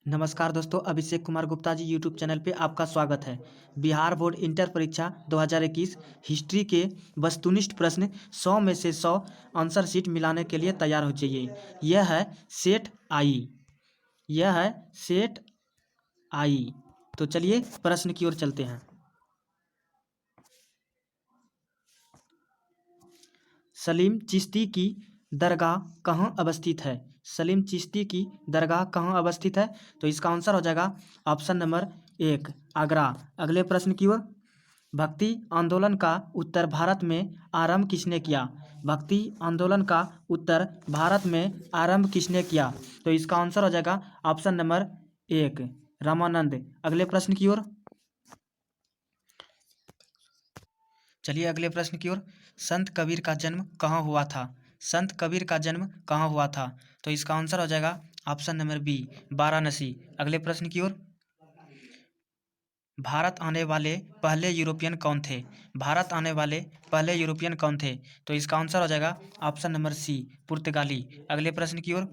नमस्कार दोस्तों, Abhishek Kumar Gupta ji YouTube channel पे आपका स्वागत है। बिहार बोर्ड इंटर परीक्षा 2021 हिस्ट्री के वस्तुनिष्ठ प्रश्न 100 में से 100 आंसर शीट मिलाने के लिए तैयार हो जाइए। यह है सेट आई। यह है सेट आई। तो चलिए प्रश्न की ओर चलते हैं। सलीम चिश्ती की दरगाह कहाँ अवस्थित है? सलीम चिश्ती की दरगाह कहाँ अवस्थित है? तो इसका आंसर हो जाएगा ऑप्शन नंबर 1, आगरा। अगले प्रश्न की ओर। भक्ति आंदोलन का उत्तर भारत में आरंभ किसने किया? भक्ति आंदोलन का उत्तर भारत में आरंभ किसने किया? तो इसका आंसर हो जाएगा ऑप्शन नंबर 1, रामानंद। अगले प्रश्न की ओर। चलिए अगले प्रश्न की ओर। संत कबीर का जन्म कहाँ हुआ था? संत कबीर का जन्म कहाँ हुआ था? तो इसका आंसर हो जाएगा ऑप्शन नंबर बी, वाराणसी। अगले प्रश्न की ओर। भारत आने वाले पहले यूरोपियन कौन थे? भारत आने वाले पहले यूरोपियन कौन थे? तो इसका आंसर हो जाएगा ऑप्शन नंबर सी, पुर्तगाली। अगले प्रश्न की ओर।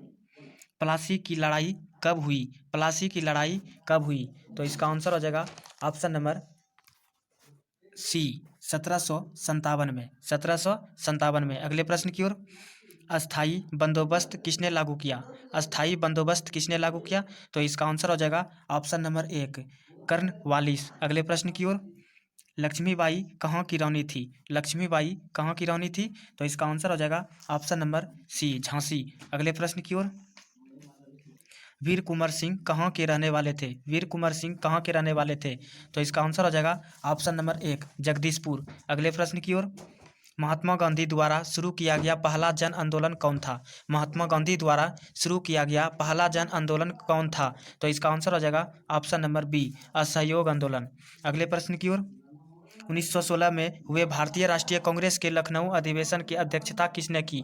प्लासी की लड़ाई कब हुई? प्लासी की लड़ाई कब हुई? तो इसका आंसर हो जाएगा ऑप्शन नंबर सी, 1757 में। 1757 में। अगले प्रश्न की ओर। अस्थाई बंदोबस्त किसने लागू किया? अस्थाई बंदोबस्त किसने लागू किया? तो इसका आंसर हो जाएगा ऑप्शन नंबर 1, कर्नवालिस। अगले प्रश्न की ओर। लक्ष्मीबाई कहाँ की रानी थी? लक्ष्मीबाई कहाँ की रानी थी? तो इसका आंसर हो जाएगा ऑप्शन नंबर सी, झांसी। अगले प्रश्न की ओर। वीर कुंवर सिंह कहाँ के रहने वाले थे? वीर कुंवर सिंह कहाँ के रहने वाले थे? तो इसका आंसर हो जाएगा ऑप्शन नंबर 1, जगदीशपुर। अगले प्रश्न की ओर। महात्मा गांधी द्वारा शुरू किया गया पहला जन आंदोलन कौन था? महात्मा गांधी द्वारा शुरू किया गया पहला जन आंदोलन कौन था? तो इसका आंसर हो जाएगा ऑप्शन नंबर बी, असहयोग आंदोलन। अगले प्रश्न की ओर। 1916 में हुए भारतीय राष्ट्रीय कांग्रेस के लखनऊ अधिवेशन की अध्यक्षता किसने की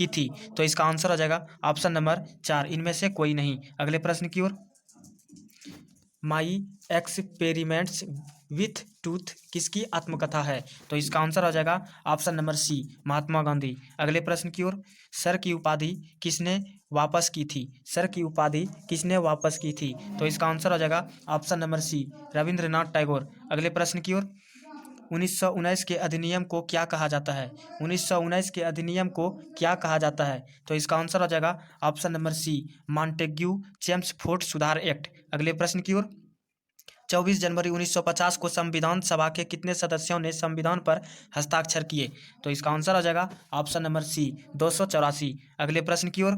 थी? तो इसका आंसर हो जाएगा ऑप्शन नंबर 4, इनमें से कोई नहीं। अगले प्रश्न की ओर। माई एक्सपेरिमेंट्स विथ टूथ किसकी आत्मकथा है? तो इसका आंसर हो जाएगा ऑप्शन नंबर सी, महात्मा गांधी। अगले प्रश्न की ओर। सर की उपाधि किसने वापस की थी? सर की उपाधि किसने वापस की थी? तो इसका आंसर हो जाएगा option number C, Rabindranath Tagore. अगले प्रश्न की ओर। 1919 के अधिनियम को क्या कहा जाता है? 1919 के अधिनियम को क्या कहा जाता है? तो इसका आंसर हो जाएगा option number C, Montagu Chelmsford सुधार एक्ट। अगले प्रश्न की ओर। 24 जनवरी 1950 को संविधान सभा के कितने सदस्यों ने संविधान पर हस्ताक्षर किए? तो इसका आंसर हो जाएगा ऑप्शन नंबर सी, 284। अगले प्रश्न की ओर।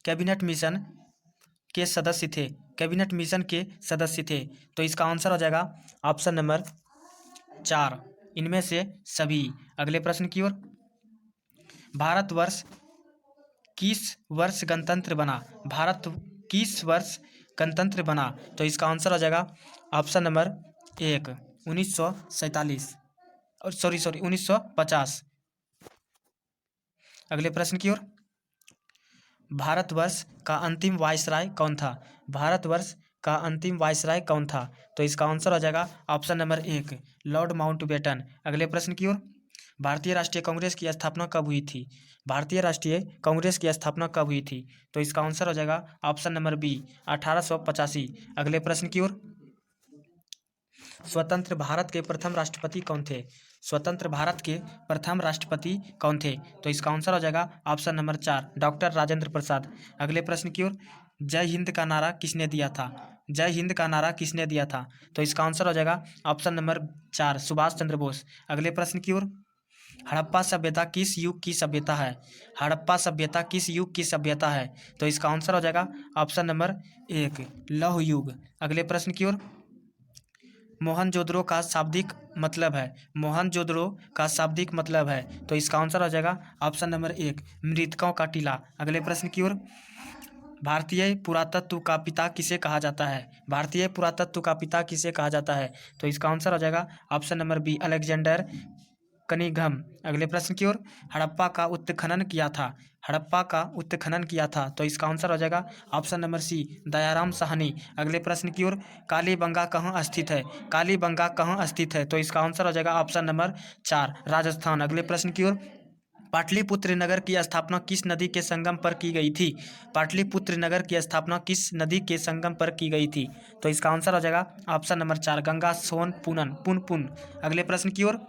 कैबिनेट मिशन के सदस्य थे? कैबिनेट मिशन के सदस्य थे? तो इसका आंसर हो जाएगा ऑप्शन नंबर 4, इनमें से सभी। अगले प्रश्न की ओर। भारतवर्ष किस वर्ष गणतंत्र बना? भारत किस वर्ष गणतंत्र बना? तो इसका आंसर हो जाएगा ऑप्शन नंबर 1, 1947, और सॉरी 1950। अगले प्रश्न की ओर। भारतवर्ष का अंतिम वायसराय कौन था? भारतवर्ष का अंतिम वायसराय कौन था? तो इसका आंसर हो जाएगा ऑप्शन नंबर 1, लॉर्ड माउंटबेटन। अगले प्रश्न की ओर। भारतीय राष्ट्रीय कांग्रेस की स्थापना कब हुई थी? भारतीय राष्ट्रीय कांग्रेस की स्थापना कब हुई थी? तो इसका आंसर हो जाएगा ऑप्शन नंबर बी, 1885। अगले प्रश्न की ओर। स्वतंत्र भारत के प्रथम राष्ट्रपति कौन थे? स्वतंत्र भारत के प्रथम राष्ट्रपति कौन थे? तो इसका आंसर हो जाएगा option number 4, doctor Rajendra Prasad. अगले प्रश्न की ओर। जय हिंद का नारा किसने दिया था? जय हिंद का नारा किसने दिया था? तो इसका आंसर हो जाएगा ऑप्शन नंबर 4, सुभाष चंद्र बोस। अगले प्रश्न की ओर। हड़प्पा सभ्यता किस युग की सभ्यता है? हड़प्पा सभ्यता किस युग की सभ्यता है? तो इसका आंसर हो जाएगा ऑप्शन नंबर 1, लौह युग। अगले प्रश्न की ओर। मोहनजोदड़ो का शाब्दिक मतलब है? मोहनजोदड़ो का शाब्दिक मतलब है? तो इसका आंसर हो जाएगा ऑप्शन नंबर 1, मृतकों का टीला। अगले प्रश्न की ओर। भारतीय पुरातत्व का पिता किसे कहा जाता है? भारतीय पुरातत्व का पिता किसे कहा जाता है? तो इसका आंसर हो जाएगा option number B, Alexander Cunningham. अगले प्रश्न की ओर। हड़प्पा का उत्खनन किया था? हड़प्पा का उत्खनन किया था? तो इसका आंसर हो जाएगा option number C, Dayaram Sahni. अगले प्रश्न की ओर। कालीबंगा कहाँ स्थित है? कालीबंगा कहाँ स्थित है? तो इसका आंसर हो जाएगा ऑप्शन नंबर 4, राजस्थान। अगले प्रश्न की ओर। पाटलिपुत्र नगर की स्थापना किस नदी के संगम पर की गई थी? पाटलिपुत्र नगर की स्थापना किस नदी के संगम पर की गई थी? तो इसका आंसर हो जाएगा ऑप्शन नंबर 4, गंगा सोन पुनन पुन। अगले प्रश्न की ओर।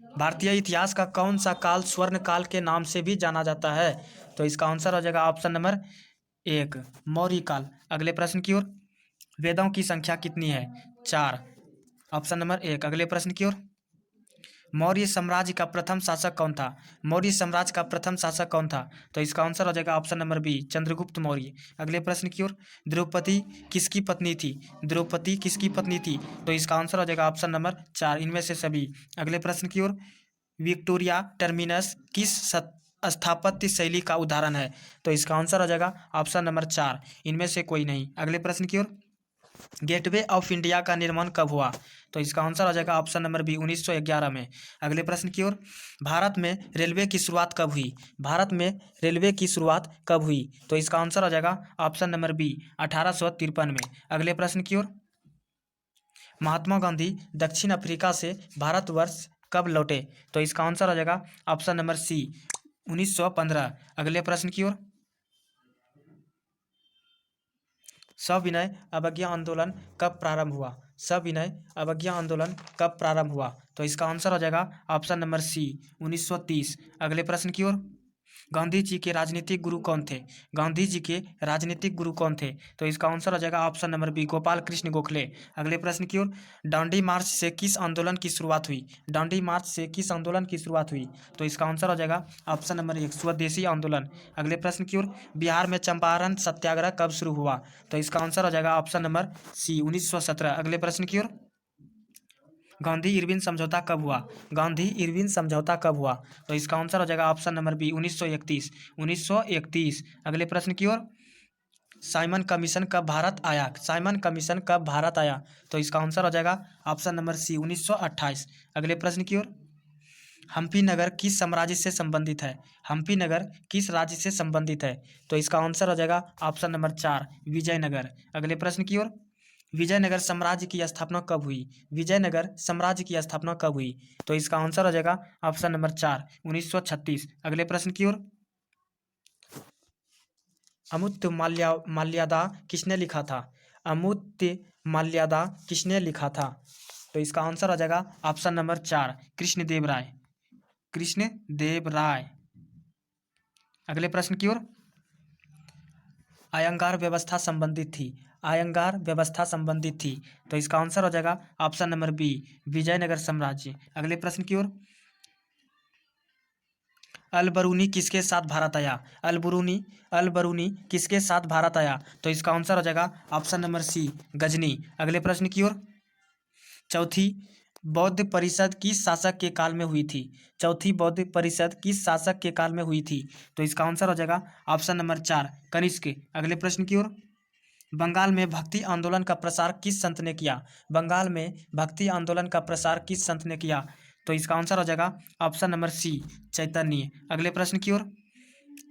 भारतीय इतिहास का कौन सा काल स्वर्ण काल के नाम से भी जाना जाता है? तो इसका आंसर हो जाएगा ऑप्शन नंबर 1, मौर्य काल। अगले प्रश्न की ओर। वेदों की संख्या कितनी है? 4, ऑप्शन नंबर 1। अगले प्रश्न की ओर। मौर्य साम्राज्य का प्रथम शासक कौन था? मौर्य साम्राज्य का प्रथम शासक कौन था? तो इसका आंसर हो जाएगा option number B, Chandragupta Maurya. अगले प्रश्न की ओर। द्रौपदी किसकी पत्नी थी? द्रौपदी किसकी पत्नी थी? तो इसका आंसर हो जाएगा ऑप्शन नंबर 4, इनमें से सभी। अगले प्रश्न की ओर। विक्टोरिया टर्मिनस किस स्थापत्य शैली का उदाहरण है? तो इसका आंसर हो जाएगा ऑप्शन नंबर 4, इनमें से कोई नहीं। अगले प्रश्न की ओर। गेटवे ऑफ इंडिया का निर्माण कब हुआ? तो इसका आंसर हो जाएगा ऑप्शन नंबर बी, 1911 में। अगले प्रश्न की ओर। भारत में रेलवे की शुरुआत कब हुई? भारत में रेलवे की शुरुआत कब हुई? तो इसका आंसर हो जाएगा ऑप्शन नंबर बी, 1853 में। अगले प्रश्न की ओर। महात्मा गांधी दक्षिण अफ्रीका से भारतवर्ष कब लौटे? तो इसका आंसर हो जाएगा ऑप्शन नंबर सी, 1915। अगले प्रश्न की ओर। सविनय अवज्ञा आंदोलन कब प्रारंभ हुआ? सविनय अवज्ञा आंदोलन कब प्रारंभ हुआ? तो इसका आंसर हो जाएगा ऑप्शन नंबर सी, 1930। अगले प्रश्न की ओर। गांधी जी के राजनीतिक गुरु कौन थे? गांधी जी के राजनीतिक गुरु कौन थे? तो इसका आंसर हो जाएगा option number B, Gopal Krishna Gokhale. अगले प्रश्न की ओर। दांडी मार्च से किस आंदोलन की शुरुआत हुई? दांडी मार्च से किस आंदोलन की शुरुआत हुई? तो इसका आंसर हो जाएगा ऑप्शन नंबर 1, स्वदेशी आंदोलन। अगले प्रश्न की ओर। बिहार में चंपारण सत्याग्रह कब शुरू हुआ? तो इसका आंसर हो जाएगा ऑप्शन नंबर सी, 1917। अगले प्रश्न की ओर। गांधी इरविन समझौता कब हुआ? गांधी इरविन समझौता कब हुआ? तो इसका आंसर हो जाएगा ऑप्शन नंबर बी, 1931। 1931। अगले प्रश्न की ओर। साइमन कमीशन कब भारत आया? साइमन कमीशन कब भारत आया? तो इसका आंसर हो जाएगा ऑप्शन नंबर सी, 1928। अगले प्रश्न की ओर। हम्पी नगर किस साम्राज्य से संबंधित है? हम्पी नगर किस राज्य से संबंधित है? तो इसका आंसर हो जाएगा ऑप्शन नंबर 4, विजयनगर। अगले प्रश्न की ओर। विजयनगर साम्राज्य की स्थापना कब हुई? विजयनगर साम्राज्य की स्थापना कब हुई? तो इसका आंसर हो जाएगा ऑप्शन नंबर 4, 1936। अगले प्रश्न की ओर। अमूर्त माल्यादा किसने लिखा था? अमूर्त माल्यादा किसने लिखा था? तो इसका आंसर हो जाएगा ऑप्शन नंबर 4, कृष्णदेव राय। कृष्णदेव राय। अगले प्रश्न की ओर। अयंगार व्यवस्था संबंधित थी? अयंगार व्यवस्था संबंधित थी? तो इसका आंसर हो जाएगा ऑप्शन नंबर बी, विजयनगर साम्राज्य। अगले प्रश्न की ओर। अलबरूनी किसके साथ भारत आया? अलबरूनी किसके साथ भारत आया? तो इसका आंसर हो जाएगा ऑप्शन नंबर सी, गजनी। अगले प्रश्न की ओर। चौथी बौद्ध परिषद किस शासक के काल में हुई थी? चौथी बौद्ध परिषद किस शासक के काल में हुई थी? तो इसका आंसर हो जाएगा ऑप्शन नंबर 4, कनिष्क। अगले प्रश्न की ओर। बंगाल में भक्ति आंदोलन का प्रसार किस संत ने किया? बंगाल में भक्ति आंदोलन का प्रसार किस संत ने किया? तो इसका आंसर हो जाएगा ऑप्शन नंबर सी, चैतन्य। अगले प्रश्न की ओर।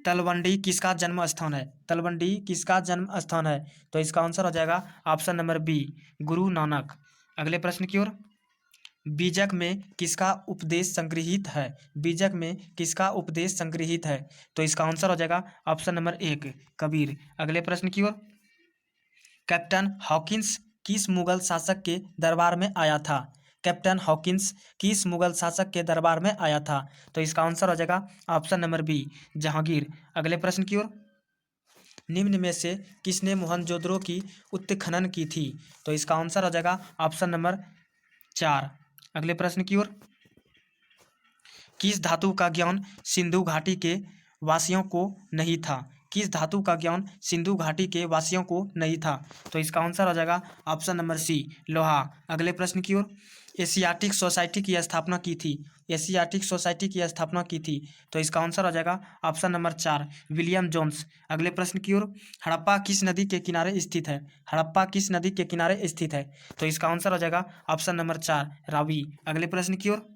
तलवंडी किसका जन्म स्थान है? तलवंडी किसका जन्म स्थान है? तो इसका आंसर हो जाएगा option number B, Guru Nanak. अगले प्रश्न की ओर। बीजक में किसका उपदेश संग्रहित है? बीजक में किसका उपदेश संग्रहित है? तो इसका आंसर हो जाएगा ऑप्शन नंबर 1, कबीर। अगले प्रश्न की ओर। कैप्टन हॉकिंस किस मुगल शासक के दरबार में आया था? कैप्टन हॉकिंस किस मुगल शासक के दरबार में आया था? तो इसका आंसर हो जाएगा ऑप्शन नंबर बी, जहांगीर। अगले प्रश्न की ओर। निम्न में से किसने मोहनजोदड़ो की उत्खनन की थी? तो इसका आंसर हो जाएगा ऑप्शन नंबर 4। अगले प्रश्न की ओर। किस धातु का ज्ञान सिंधु घाटी के वासियों को नहीं था? किस धातु का ज्ञान सिंधु घाटी के वासियों को नहीं था? तो इसका आंसर हो जाएगा ऑप्शन नंबर सी, लोहा। अगले प्रश्न की ओर। एशियाटिक सोसाइटी की स्थापना की थी? एशियाटिक सोसाइटी की स्थापना की थी? तो इसका आंसर हो जाएगा ऑप्शन नंबर 4, विलियम जोन्स। अगले प्रश्न की ओर। हड़प्पा किस नदी के किनारे स्थित है? हड़प्पा किस नदी के किनारे स्थित है? तो इसका आंसर हो जाएगा ऑप्शन नंबर 4, रावी। अगले प्रश्न की ओर।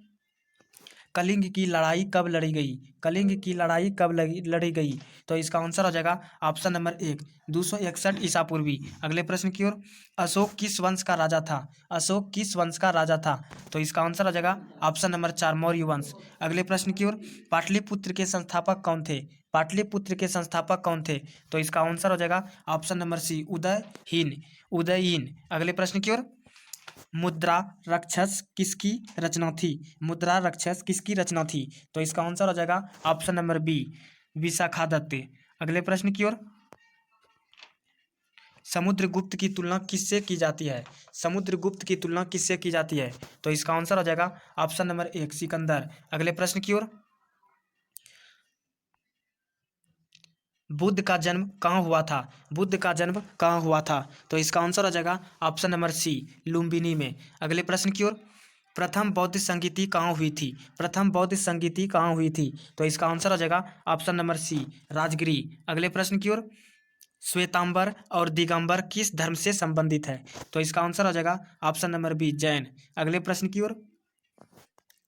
कलिंग की लड़ाई कब लड़ी गई? कलिंग की लड़ाई कब लड़ी गई? तो इसका आंसर हो जाएगा ऑप्शन नंबर 1, 261 ईसा पूर्वी। अगले प्रश्न की ओर, अशोक किस वंश का राजा था? अशोक किस वंश का राजा था? तो इसका आंसर हो जाएगा ऑप्शन नंबर 4, मौर्य वंश। अगले प्रश्न की ओर, पाटलिपुत्र के संस्थापक कौन थे? पाटलिपुत्र के संस्थापक कौन थे? तो इसका आंसर हो जाएगा ऑप्शन नंबर सी, उदयहीन। उदयहीन। अगले प्रश्न की ओर, मुद्रा राक्षस किसकी रचना थी? मुद्रा राक्षस किसकी रचना थी? तो इसका आंसर हो जाएगा ऑप्शन नंबर बी, विशाखादत्त। अगले प्रश्न की ओर, समुद्रगुप्त की तुलना किससे की जाती है? समुद्रगुप्त की तुलना किससे की जाती है? तो इसका आंसर हो जाएगा ऑप्शन नंबर 1, सिकंदर। अगले प्रश्न की ओर, बुद्ध का जन्म कहाँ हुआ था? बुद्ध का जन्म कहाँ हुआ था? तो इसका आंसर हो जाएगा ऑप्शन नंबर सी, लुम्बिनी में। अगले प्रश्न की ओर, प्रथम बौद्ध संगीति कहाँ हुई थी? प्रथम बौद्ध संगीति कहाँ हुई थी? तो इसका आंसर हो जाएगा ऑप्शन नंबर सी, राजगिरी। अगले प्रश्न की ओर, श्वेतांबर और दिगंबर किस धर्म से संबंधित है? तो इसका आंसर हो जाएगा ऑप्शन नंबर बी, जैन। अगले प्रश्न की ओर,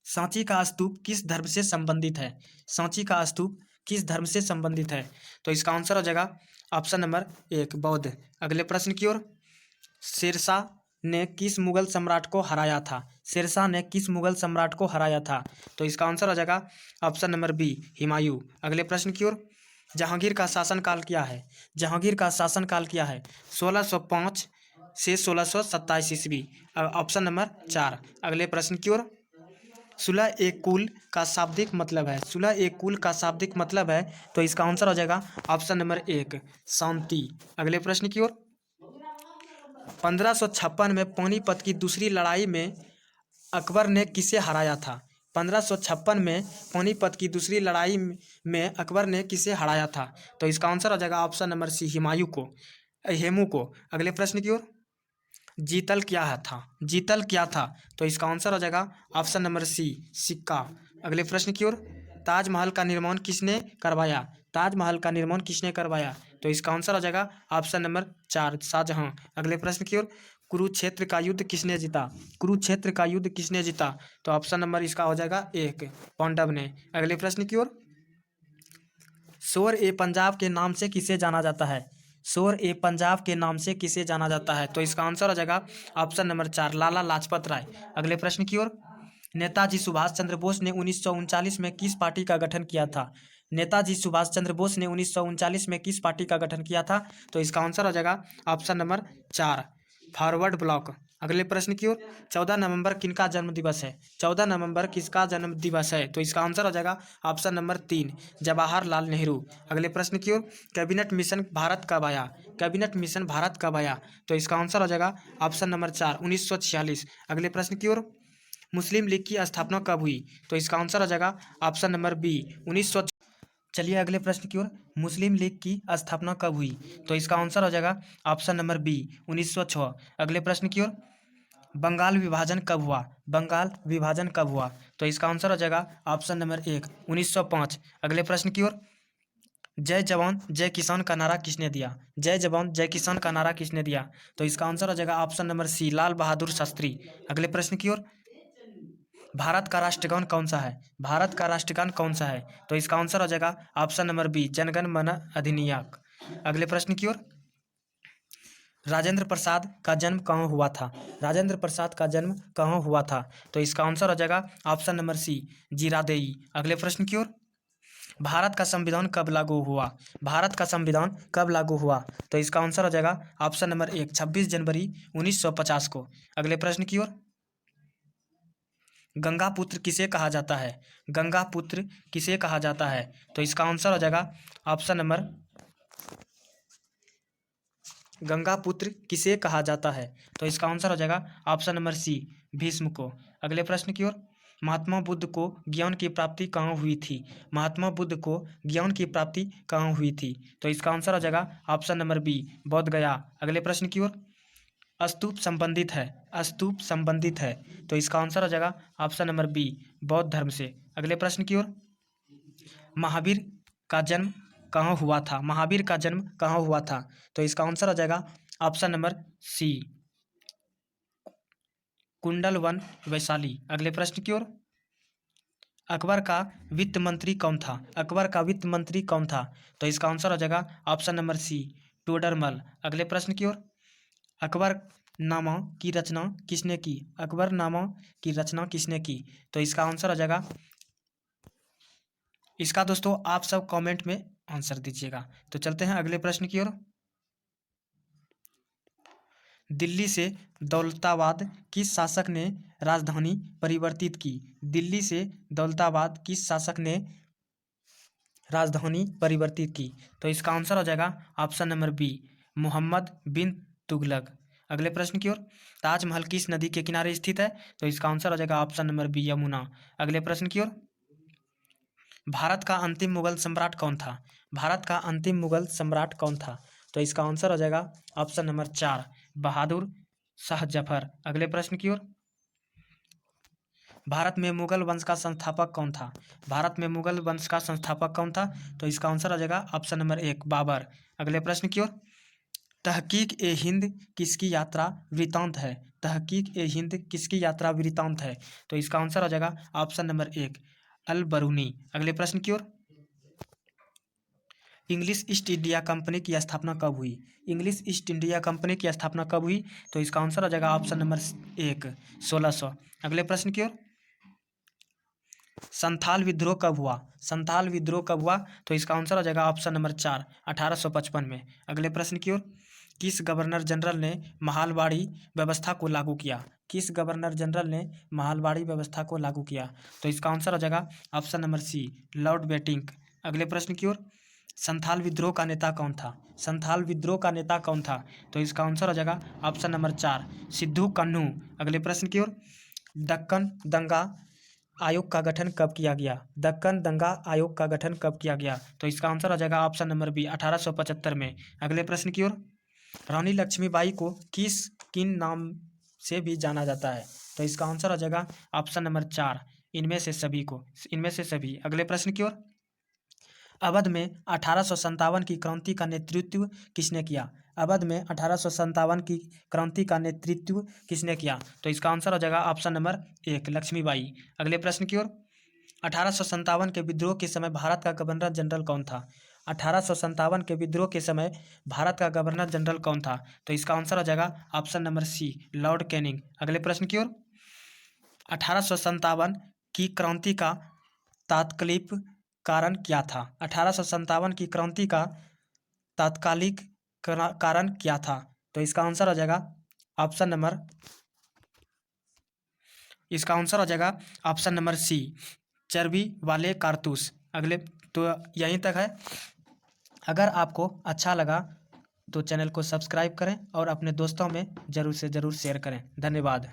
सांची का स्तूप किस धर्म से संबंधित है? सांची का स्तूप किस धर्म से संबंधित है? तो इसका आंसर हो जाएगा ऑप्शन नंबर 1, बौद्ध। अगले प्रश्न की ओर, शेरशाह ने किस मुगल सम्राट को हराया था? शेरशाह ने किस मुगल सम्राट को हराया था? तो इसका आंसर हो जाएगा ऑप्शन नंबर बी, हुमायूं। अगले प्रश्न की ओर, जहांगीर का शासनकाल क्या है? जहांगीर का शासनकाल क्या है? 1605 से 1627 ईस्वी। Option number 4। अगले प्रश्न की ओर, सुलह ए कुल का शाब्दिक मतलब है? सुलह ए कुल का शाब्दिक मतलब है? तो इसका आंसर हो जाएगा ऑप्शन नंबर 1, शांति। अगले प्रश्न की ओर, 1556 में पानीपत की दूसरी लड़ाई में अकबर ने किसे हराया था? 1556 में पानीपत की दूसरी लड़ाई में अकबर ने किसे हराया था? तो इसका आंसर हो जाएगा ऑप्शन नंबर सी, हुमायूं को, हेमू को। अगले प्रश्न की ओर, जीतल क्या है था? जीतल क्या था? तो इसका आंसर हो जाएगा ऑप्शन नंबर सी, सिक्का। अगले प्रश्न की ओर, ताजमहल का निर्माण किसने करवाया? ताजमहल का निर्माण किसने करवाया? तो इसका आंसर हो जाएगा ऑप्शन नंबर 4, शाहजहां। अगले प्रश्न की ओर, कुरुक्षेत्र का युद्ध किसने जीता? कुरुक्षेत्र का युद्ध किसने जीता? तो ऑप्शन नंबर इसका हो जाएगा 1, पांडव ने। अगले प्रश्न की ओर, शोर ए पंजाब के नाम से किसे जाना जाता है? शोर ए पंजाब के नाम से किसे जाना जाता है? तो इसका आंसर हो जाएगा ऑप्शन नंबर 4, लाला लाजपत राय। अगले प्रश्न की ओर, नेताजी सुभाष चंद्र बोस ने 1939 में किस पार्टी का गठन किया था? नेताजी सुभाष चंद्र बोस ने 1939 में किस पार्टी का गठन किया था? तो इसका आंसर हो जाएगा ऑप्शन नंबर 4, फॉरवर्ड ब्लॉक। अगले प्रश्न की ओर, 14 नवंबर किनका जन्म दिवस है? 14 नवंबर किसका जन्म दिवस है? तो इसका आंसर हो जाएगा ऑप्शन नंबर 3, जवाहरलाल नेहरू। अगले प्रश्न की ओर, कैबिनेट मिशन भारत कब आया? कैबिनेट मिशन भारत कब आया? तो इसका आंसर हो जाएगा ऑप्शन नंबर 4, 1946। अगले प्रश्न की ओर, मुस्लिम लीग की स्थापना कब हुई? तो इसका आंसर हो जाएगा ऑप्शन नंबर बी, 1900। चलिए अगले प्रश्न की ओर, मुस्लिम लीग की स्थापना कब हुई? तो इसका आंसर हो जाएगा ऑप्शन नंबर बी, 1906। अगले प्रश्न की ओर, बंगाल विभाजन कब हुआ? बंगाल विभाजन कब हुआ? तो इसका आंसर हो जाएगा ऑप्शन नंबर 1, 1905। अगले प्रश्न की ओर, जय जवान जय किसान का नारा किसने दिया? जय जवान जय किसान का नारा किसने दिया? तो इसका आंसर हो जाएगा ऑप्शन नंबर सी, लाल बहादुर शास्त्री। अगले प्रश्न की ओर, भारत का राष्ट्रगान कौन सा है? भारत का राष्ट्रगान कौन सा है? तो इसका आंसर हो जाएगा ऑप्शन नंबर बी, जनगण मन अधिनियम। अगले प्रश्न की ओर, राजेंद्र प्रसाद का जन्म कहाँ हुआ था? राजेंद्र प्रसाद का जन्म कहाँ हुआ था? तो इसका आंसर हो जाएगा ऑप्शन नंबर सी, जीरादेई। अगले प्रश्न की ओर, भारत का संविधान कब लागू हुआ? भारत का संविधान कब लागू हुआ? तो इसका आंसर हो जाएगा ऑप्शन नंबर 1, 26 जनवरी 1950 को। अगले प्रश्न की ओर, गंगा पुत्र किसे कहा जाता है? गंगा पुत्र किसे कहा जाता है? तो इसका आंसर हो जाएगा ऑप्शन नंबर, गंगा पुत्र किसे कहा जाता है? तो इसका आंसर हो जाएगा ऑप्शन नंबर सी, भीष्म को। अगले प्रश्न की ओर, महात्मा बुद्ध को ज्ञान की प्राप्ति कहाँ हुई थी? महात्मा बुद्ध को ज्ञान की प्राप्ति कहाँ हुई थी? तो इसका आंसर हो जाएगा ऑप्शन नंबर बी, बोध गया। अगले प्रश्न की ओर, स्तूप संबंधित है, स्तूप संबंधित है, तो इसका आंसर हो जाएगा ऑप्शन नंबर बी, बौद्ध धर्म से। अगले प्रश्न की ओर, महावीर का जन्म कहाँ हुआ था? महावीर का जन्म कहाँ हुआ था? तो इसका आंसर हो जाएगा ऑप्शन नंबर सी, कुंडल वन, वैशाली। अगले प्रश्न की ओर, अकबर का वित्त मंत्री कौन था? अकबर का वित्त मंत्री कौन था? तो इसका आंसर हो जाएगा ऑप्शन नंबर सी, टोडरमल। अगले प्रश्न की ओर, अकबरनामा की रचना किसने की? अकबरनामा की रचना किसने की? तो इसका आंसर हो जाएगा, इसका दोस्तों आप सब कमेंट में आंसर दीजिएगा। तो चलते हैं अगले प्रश्न की ओर। दिल्ली से दौलताबाद किस शासक ने राजधानी परिवर्तित की? दिल्ली से दौलताबाद किस शासक ने राजधानी परिवर्तित की? तो इसका आंसर हो जाएगा ऑप्शन नंबर बी, मोहम्मद बिन तुगलक। अगले प्रश्न की ओर, ताजमहल किस नदी के किनारे स्थित है? तो इसका आंसर हो जाएगा ऑप्शन नंबर बी, यमुना। अगले प्रश्न की ओर, भारत का अंतिम मुगल सम्राट कौन था? भारत का अंतिम मुगल सम्राट कौन था? तो इसका आंसर हो जाएगा ऑप्शन नंबर 4, बहादुर शाह जफर। अगले प्रश्न की ओर, भारत में मुगल वंश का संस्थापक कौन था? भारत में मुगल वंश का संस्थापक कौन था? तो इसका आंसर हो जाएगा ऑप्शन नंबर 1, बाबर। अगले प्रश्न की ओर, तहकीक ए हिंद किसकी यात्रा वृतांत है? तहकीक ए हिंद किसकी यात्रा वृतांत है? तो इसका आंसर हो जाएगा ऑप्शन नंबर 1, अल बरूनी। अगले प्रश्न की ओर, इंग्लिश ईस्ट इंडिया कंपनी की स्थापना कब हुई? इंग्लिश ईस्ट इंडिया कंपनी की स्थापना कब हुई? तो इसका आंसर हो जाएगा ऑप्शन नंबर 1, 1600। अगले प्रश्न की ओर, संथाल विद्रोह कब हुआ? संथाल विद्रोह कब हुआ? तो इसका आंसर हो जाएगा ऑप्शन नंबर 4, 1855 में। अगले प्रश्न की ओर, किस गवर्नर जनरल ने महालवाड़ी व्यवस्था को लागू किया? किस गवर्नर जनरल ने महालवाड़ी व्यवस्था को लागू किया? तो इसका आंसर हो जाएगा ऑप्शन नंबर सी, लॉर्ड बेटिंक। अगले प्रश्न की ओर, संथाल विद्रोह का नेता कौन था? संथाल विद्रोह का नेता कौन था? तो इसका आंसर हो जाएगा ऑप्शन नंबर 4, सिद्धू कन्हू। अगले प्रश्न की ओर, दक्कन दंगा आयोग का गठन कब किया गया? दक्कन दंगा आयोग का गठन कब किया गया? तो इसका आंसर हो जाएगा ऑप्शन नंबर बी, 1875 में। अगले प्रश्न की ओर, रानी लक्ष्मीबाई को किन नाम से भी जाना जाता है? तो इसका आंसर हो जाएगा ऑप्शन नंबर 4, इनमें से सभी को, इनमें से सभी। अगले प्रश्न की ओर, अवध में 1857 की क्रांति का नेतृत्व किसने किया? अवध में 1857 की क्रांति का नेतृत्व किसने किया? तो इसका आंसर हो जाएगा ऑप्शन नंबर 1, लक्ष्मीबाई। अगले प्रश्न की ओर, 1857 के विद्रोह के समय भारत का गवर्नर जनरल कौन था? 1857 के विद्रोह के समय भारत का गवर्नर जनरल कौन था? तो इसका आंसर हो जाएगा option number C, Lord Canning. अगले प्रश्न की ओर, 1857 की क्रांति का तात्कालिक कारण क्या था? 1857 की क्रांति का तात्कालिक कारण क्या था? तो इसका आंसर हो जाएगा ऑप्शन नंबर, इसका आंसर हो जाएगा ऑप्शन नंबर सी, चर्बी वाले कारतूस। अगले, तो यहीं तक है। अगर आपको अच्छा लगा तो चैनल को सब्सक्राइब करें और अपने दोस्तों में ज़रूर से ज़रूर शेयर करें। धन्यवाद।